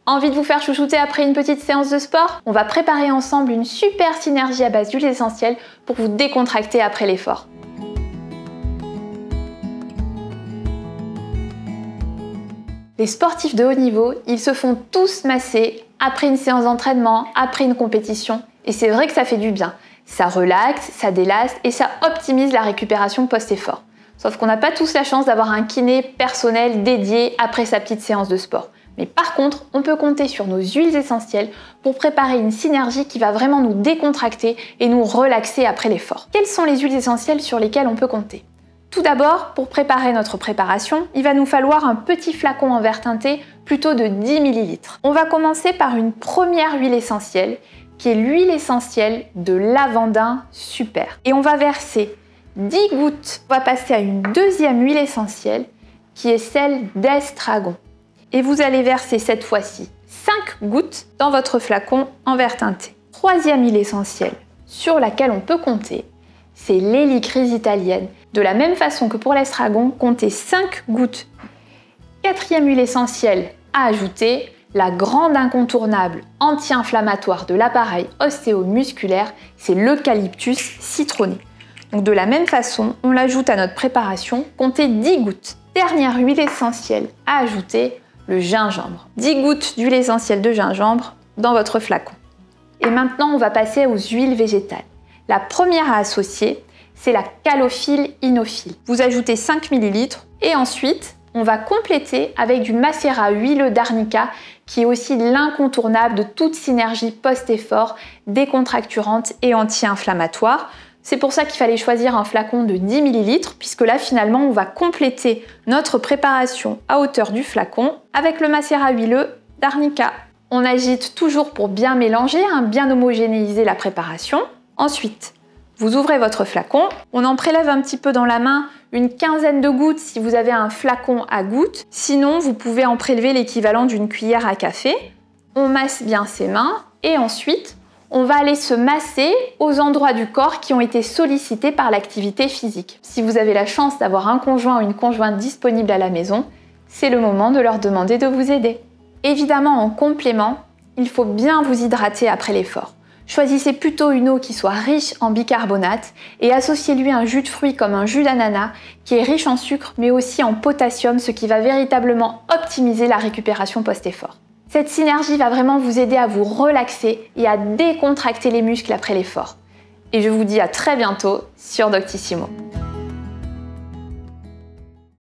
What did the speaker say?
Envie de vous faire chouchouter après une petite séance de sport? On va préparer ensemble une super synergie à base d'huiles essentielles pour vous décontracter après l'effort. Les sportifs de haut niveau, ils se font tous masser après une séance d'entraînement, après une compétition. Et c'est vrai que ça fait du bien. Ça relaxe, ça délasse et ça optimise la récupération post-effort. Sauf qu'on n'a pas tous la chance d'avoir un kiné personnel dédié après sa petite séance de sport. Mais par contre, on peut compter sur nos huiles essentielles pour préparer une synergie qui va vraiment nous décontracter et nous relaxer après l'effort. Quelles sont les huiles essentielles sur lesquelles on peut compter? Tout d'abord, pour préparer notre préparation, il va nous falloir un petit flacon en verre teinté, plutôt de 10 ml. On va commencer par une première huile essentielle, qui est l'huile essentielle de lavandin super. Et on va verser 10 gouttes. On va passer à une deuxième huile essentielle, qui est celle d'estragon. Et vous allez verser cette fois-ci 5 gouttes dans votre flacon en verre teinté. Troisième huile essentielle sur laquelle on peut compter, c'est l'hélicryse italienne. De la même façon que pour l'estragon, comptez 5 gouttes. Quatrième huile essentielle à ajouter, la grande incontournable anti-inflammatoire de l'appareil ostéomusculaire, c'est l'eucalyptus citronné. Donc de la même façon, on l'ajoute à notre préparation, comptez 10 gouttes. Dernière huile essentielle à ajouter, le gingembre. 10 gouttes d'huile essentielle de gingembre dans votre flacon. Et maintenant, on va passer aux huiles végétales. La première à associer, c'est la calophylle inophile. Vous ajoutez 5 ml et ensuite, on va compléter avec du macérat huileux d'arnica qui est aussi l'incontournable de toute synergie post-effort décontracturante et anti-inflammatoire. C'est pour ça qu'il fallait choisir un flacon de 10 ml puisque là finalement on va compléter notre préparation à hauteur du flacon avec le macérat huileux d'arnica. On agite toujours pour bien mélanger, bien homogénéiser la préparation. Ensuite, vous ouvrez votre flacon, on en prélève un petit peu dans la main, une quinzaine de gouttes si vous avez un flacon à gouttes. Sinon, vous pouvez en prélever l'équivalent d'une cuillère à café. On masse bien ses mains et ensuite, on va aller se masser aux endroits du corps qui ont été sollicités par l'activité physique. Si vous avez la chance d'avoir un conjoint ou une conjointe disponible à la maison, c'est le moment de leur demander de vous aider. Évidemment, en complément, il faut bien vous hydrater après l'effort. Choisissez plutôt une eau qui soit riche en bicarbonate et associez-lui un jus de fruits comme un jus d'ananas qui est riche en sucre mais aussi en potassium, ce qui va véritablement optimiser la récupération post-effort. Cette synergie va vraiment vous aider à vous relaxer et à décontracter les muscles après l'effort. Et je vous dis à très bientôt sur Doctissimo.